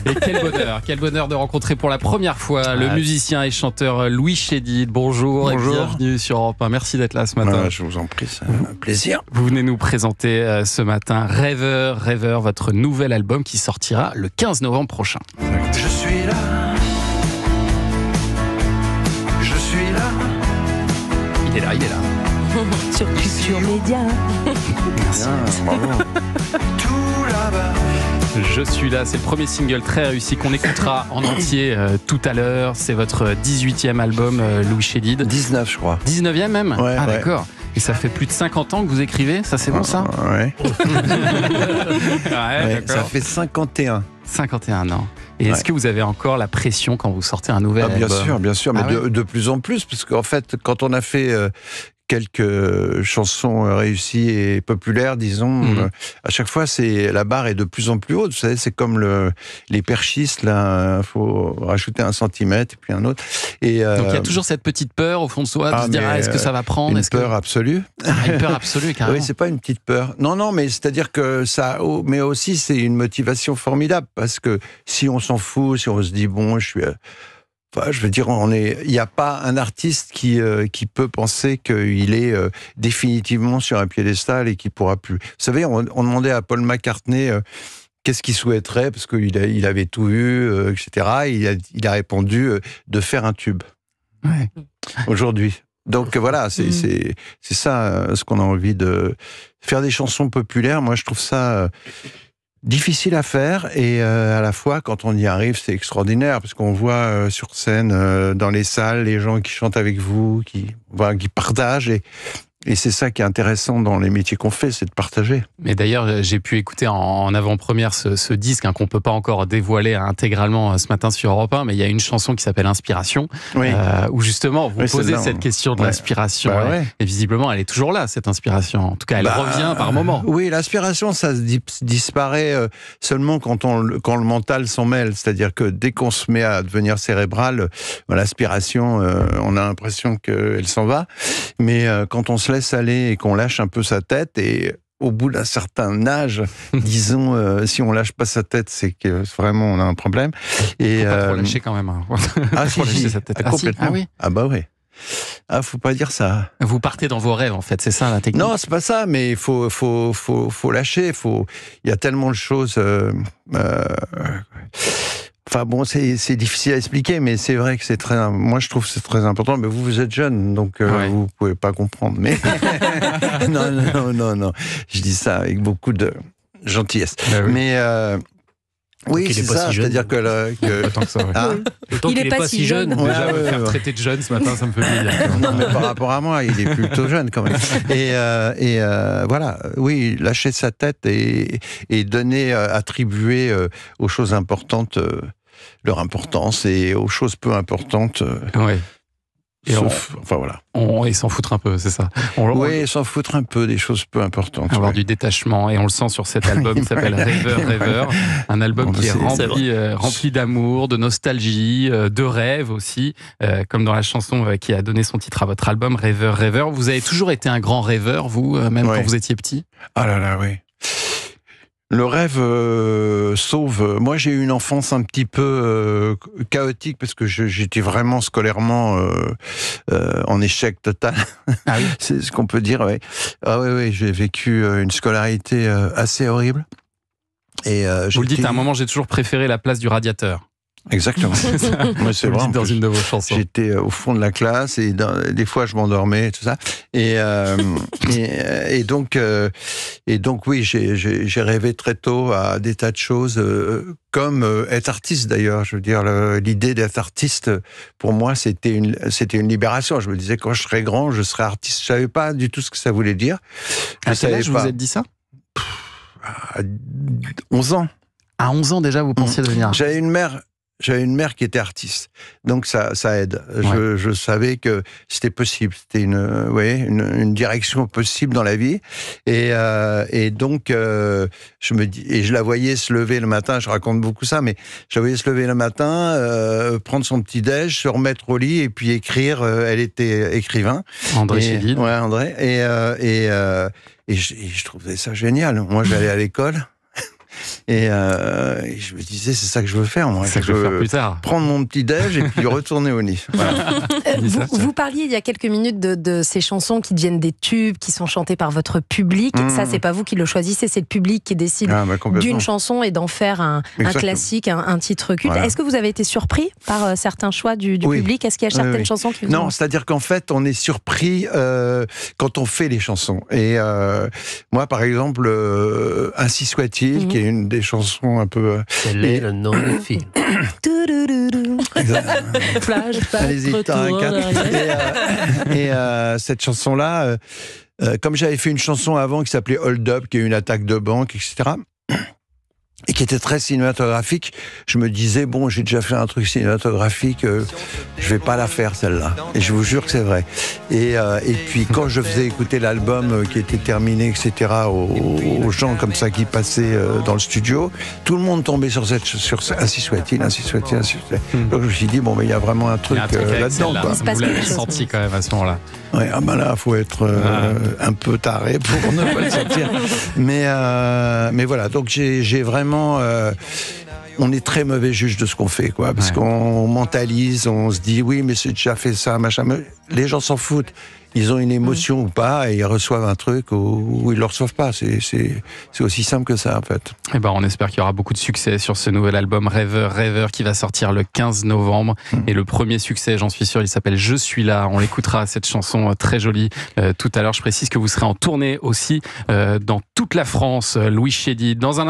Et quel bonheur de rencontrer pour la première fois le musicien et chanteur Louis Chédid. Bonjour et bienvenue sur Europe 1. Merci d'être là ce matin. Je vous en prie, c'est un plaisir. Vous venez nous présenter ce matin Rêveur, votre nouvel album qui sortira le 15 novembre prochain. Je suis là. Je suis là. Il est là. Sur Culture Média. Merci. Bravo. Tout là-bas. Je suis là, c'est le premier single très réussi qu'on écoutera en entier tout à l'heure. C'est votre 18e album, Louis Chédid. 19, je crois. 19e même ? Ouais, ah ouais. D'accord. Et ça fait plus de 50 ans que vous écrivez, ça c'est bon ça ? Ouais. Ouais, Ça fait 51. 51 ans. Et est-ce que vous avez encore la pression quand vous sortez un nouvel album ? Bien sûr, mais ouais. de plus en plus, parce qu'en fait, quand on a fait quelques chansons réussies et populaires, disons, à chaque fois, la barre est de plus en plus haute. Vous savez, c'est comme les perchistes, là, il faut rajouter 1 centimètre et puis un autre. Et, donc il y a toujours cette petite peur au fond de soi, de se dire, est-ce que ça va prendre ? Une peur absolue. Une peur absolue, carrément. Oui, c'est pas une petite peur. Non, mais c'est-à-dire que ça, mais aussi c'est une motivation formidable, parce que si on s'en fout, si on se dit, bon, je veux dire, il n'y a pas un artiste qui peut penser qu'il est définitivement sur un piédestal et qu'il pourra plus. Vous savez, on demandait à Paul McCartney qu'est-ce qu'il souhaiterait, parce qu'il avait tout vu, etc. Il a répondu de faire un tube. Ouais. Aujourd'hui. Donc voilà, c'est ça ce qu'on a envie de faire, des chansons populaires. Moi, je trouve ça difficile à faire, et à la fois, quand on y arrive, c'est extraordinaire, parce qu'on voit sur scène, dans les salles, les gens qui chantent avec vous, qui partagent, et c'est ça qui est intéressant dans les métiers qu'on fait, c'est de partager. Mais d'ailleurs, j'ai pu écouter en avant-première ce disque qu'on ne peut pas encore dévoiler intégralement ce matin sur Europe 1, mais il y a une chanson qui s'appelle Inspiration, où justement vous posez cette question de l'inspiration. Et visiblement, elle est toujours là, cette inspiration. En tout cas, elle revient par moments. Oui, l'inspiration, ça disparaît seulement quand le mental s'en mêle. C'est-à-dire que dès qu'on se met à devenir cérébral, l'aspiration, on a l'impression qu'elle s'en va. Mais quand on se laisse aller et qu'on lâche un peu sa tête, et au bout d'un certain âge, disons, si on lâche pas sa tête, c'est que vraiment on a un problème. Et faut pas trop lâcher quand même. Faut lâcher sa tête. Complètement. Ah oui. Ah bah oui. Ah, faut pas dire ça. Vous partez dans vos rêves, en fait, c'est ça la technique. Non, c'est pas ça, mais il faut lâcher. Il y a tellement de choses. Enfin bon, c'est difficile à expliquer, mais c'est vrai que moi je trouve que c'est très important. Mais vous êtes jeune, donc vous pouvez pas comprendre. Mais non, je dis ça avec beaucoup de gentillesse. Oui. Mais oui, c'est ça. Si c'est-à-dire que tant que ça. Autant qu'il est pas si jeune. Déjà, me faire traiter de jeune ce matin, ça me fait plaisir. Non, mais par rapport à moi, il est plutôt jeune quand même. Et voilà, oui, lâcher sa tête et attribuer aux choses importantes leur importance, et aux choses peu importantes. Et enfin voilà. Et s'en foutre un peu, c'est ça. S'en foutre un peu des choses peu importantes. Avoir du détachement, et on le sent sur cet album qui s'appelle Rêveur. Un album qui est rempli d'amour, de nostalgie, de rêve aussi, comme dans la chanson qui a donné son titre à votre album, Rêveur. Vous avez toujours été un grand rêveur, vous, même quand vous étiez petit ? Ah là là, oui. Le rêve sauve. Moi, j'ai eu une enfance un petit peu chaotique, parce que j'étais vraiment scolairement en échec total. Ah oui. C'est ce qu'on peut dire. Ouais. Ah oui, j'ai vécu une scolarité assez horrible. Et vous le dites à un moment, j'ai toujours préféré la place du radiateur. Exactement. Moi, c'est vrai. Dans une de vos chansons. J'étais au fond de la classe, et des fois je m'endormais, tout ça. Et donc oui, j'ai rêvé très tôt à des tas de choses, comme être artiste d'ailleurs. Je veux dire, l'idée d'être artiste, pour moi, c'était une libération. Je me disais, quand je serais grand, je serais artiste. Je savais pas du tout ce que ça voulait dire. À quel âge vous vous êtes dit ça ? À 11 ans. À 11 ans déjà, vous pensiez devenir artiste ? J'avais une mère qui était artiste, donc ça aide. Je savais que c'était possible, c'était une direction possible dans la vie, et donc je la voyais se lever le matin. Je raconte beaucoup ça, mais je la voyais se lever le matin, prendre son petit déj, se remettre au lit et puis écrire. Elle était écrivain. André Chédid. Ouais, André. Et je trouvais ça génial. Moi, j'allais à l'école. Et je me disais, c'est ça que je veux faire, moi. C'est ça que je veux faire plus tard. Prendre mon petit déj et puis retourner au nid. Voilà. Vous parliez il y a quelques minutes de ces chansons qui deviennent des tubes, qui sont chantées par votre public. Ça, c'est pas vous qui le choisissez, c'est le public qui décide d'une chanson et d'en faire un classique, un titre culte. Voilà. Est-ce que vous avez été surpris par certains choix du public? Est-ce qu'il y a certaines chansons qui vous Non, c'est-à-dire qu'en fait, on est surpris quand on fait les chansons. Et moi, par exemple, Ainsi soit-il, qui est une des chansons un peu... Quel est le nom du film? Allez-y, t'as un 4. Et cette chanson-là, comme j'avais fait une chanson avant qui s'appelait Hold Up, qui est une attaque de banque, etc., et qui était très cinématographique, je me disais, bon, j'ai déjà fait un truc cinématographique, je vais pas la faire, celle-là. Et je vous jure que c'est vrai. Et puis, quand je faisais écouter l'album qui était terminé, etc., aux gens comme ça qui passaient dans le studio, tout le monde tombait sur Ainsi soit-il, Ainsi soit-il, Ainsi soit-il. Donc, je me suis dit, bon, mais il y a vraiment un truc là-dedans. Vous l'avez senti quand même à ce moment-là. Ouais, là, il faut être un peu taré pour ne pas le sentir. Mais voilà, donc j'ai vraiment... on est très mauvais juge de ce qu'on fait, quoi, parce qu'on mentalise, on se dit oui, mais c'est déjà fait ça, machin. Mais les gens s'en foutent. Ils ont une émotion ou pas, et ils reçoivent un truc ou ils le reçoivent pas. C'est aussi simple que ça, en fait. Et ben, on espère qu'il y aura beaucoup de succès sur ce nouvel album Rêveur qui va sortir le 15 novembre. Et le premier succès, j'en suis sûr, il s'appelle Je suis là. On l'écoutera, cette chanson très jolie tout à l'heure. Je précise que vous serez en tournée aussi dans toute la France, Louis Chédid. Dans un